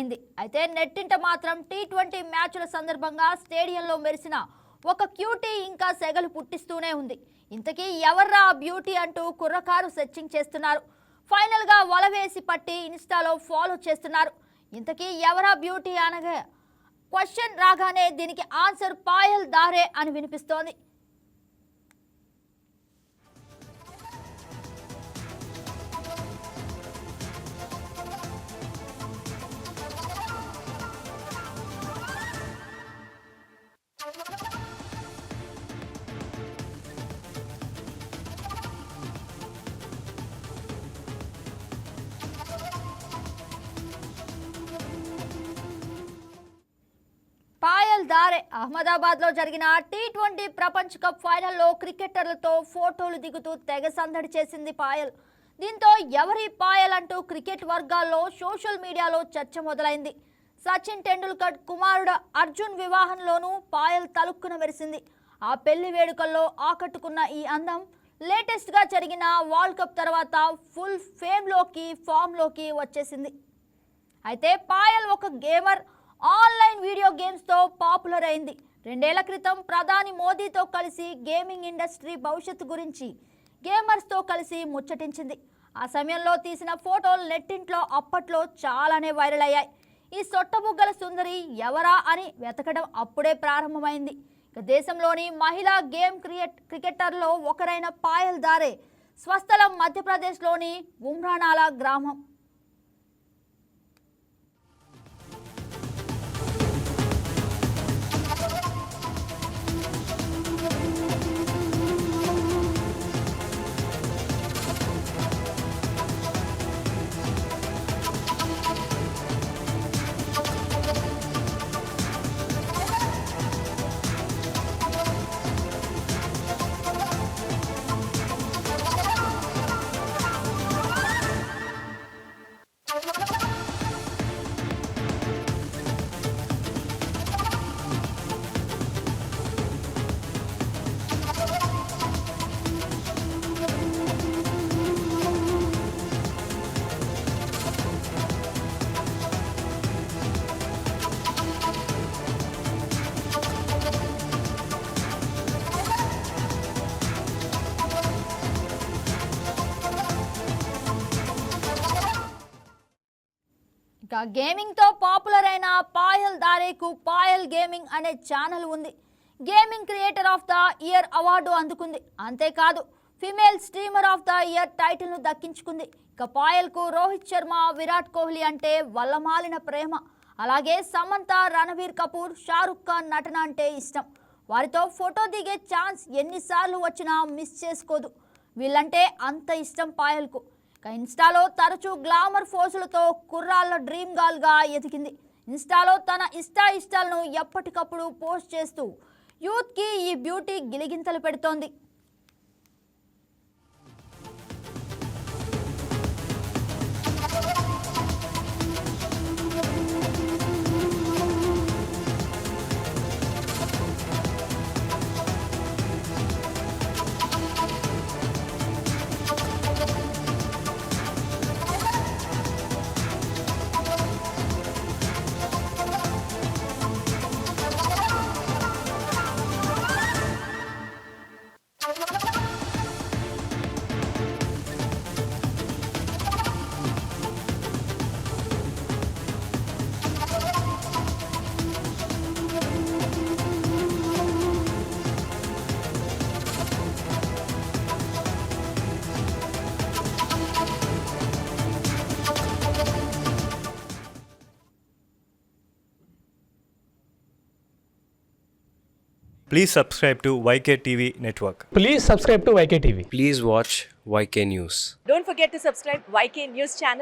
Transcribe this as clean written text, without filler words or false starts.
అయింది. అయితే నెట్టింట మాత్రం టీ20 మ్యాచ్ల సందర్భంగా స్టేడియంలో మెరిసిన ఒక క్యూటీ ఇంకా సెగలు పుట్టిస్తూనే ఉంది. ఇంతకీ ఎవర్రా బ్యూటీ అంటూ కుర్రకారు సెర్చింగ్ చేస్తున్నారు. ఫైనల్ గా వలవేసి పట్టి ఇన్స్టాలో ఫాలో చేస్తున్నారు. ఇంతకీ ఎవరా బ్యూటీ అనగా క్వశ్చన్ రాగానే దీనికి ఆన్సర్ పాయల్ దారే అని వినిపిస్తోంది. పాయల్ దారే అహ్మదాబాద్ లో జరిగిన టీ20 ప్రపంచ కప్ ఫైనల్లో క్రికెటర్లతో ఫోటోలు దిగుతూ తెగ సందడి చేసింది పాయల్. దీంతో ఎవరి పాయల్ అంటూ క్రికెట్ వర్గాల్లో సోషల్ మీడియాలో చర్చ మొదలైంది. సచిన్ టెండూల్కర్ కుమారుడు అర్జున్ వివాహంలోనూ పాయల్ తలుక్కున మెరిసింది. ఆ పెళ్లి వేడుకల్లో ఆకట్టుకున్న ఈ అందం లేటెస్ట్ గా జరిగిన వరల్డ్ కప్ తర్వాత ఫుల్ ఫామ్ లోకి వచ్చేసింది. అయితే పాయల్ ఒక గేమర్, ఆన్లైన్ వీడియో గేమ్స్తో పాపులర్ అయింది. 2 ఏళ్ల క్రితం ప్రధాని మోదీతో కలిసి గేమింగ్ ఇండస్ట్రీ భవిష్యత్తు గురించి గేమర్స్తో కలిసి ముచ్చటించింది. ఆ సమయంలో తీసిన ఫోటోలు నెట్టింట్లో అప్పట్లో చాలానే వైరల్ అయ్యాయి. ఈ సొట్టబుగ్గల సుందరి ఎవరా అని వెతకడం అప్పుడే ప్రారంభమైంది. ఇక దేశంలోని మహిళా గేమ్ క్రికెటర్లో ఒకరైన పాయల్ దారే స్వస్థలం మధ్యప్రదేశ్లోని ఉమ్రానాలా గ్రామం. ఇక గేమింగ్ తో పాపులర్ అయిన పాయల్ దారేకు పాయల్ గేమింగ్ అనే ఛానల్ ఉంది. Gaming creator of the year award అందుకుంది. అంతేకాదు female streamer of the year title ను దక్కించుకుంది. ఇక పాయల్ కు రోహిత్ శర్మ, విరాట్ కోహ్లీ అంటే వల్లమాలిన ప్రేమ. అలాగే సమంత, రణబీర్ కపూర్, షారుఖ్ ఖాన్ నటన అంటే ఇష్టం. వారితో ఫోటో దిగే ఛాన్స్ ఎన్నిసార్లు వచ్చినా మిస్ చేసుకోదు. వీళ్ళంటే అంత ఇష్టం పాయల్కు. ఇన్స్టాలో తరచూ గ్లామర్ ఫోజులతో కుర్రాళ్ళ డ్రీమ్ గర్ల్గా ఎదిగింది. ఇన్స్టాలో తన ఇష్టాలను ఎప్పటికప్పుడు పోస్ట్ చేస్తూ యూత్కి ఈ బ్యూటీ గిలిగింతలు పెడుతోంది. Please subscribe to YK TV Network. Please subscribe to YK TV. Please watch YK News. Don't forget to subscribe YK News channel.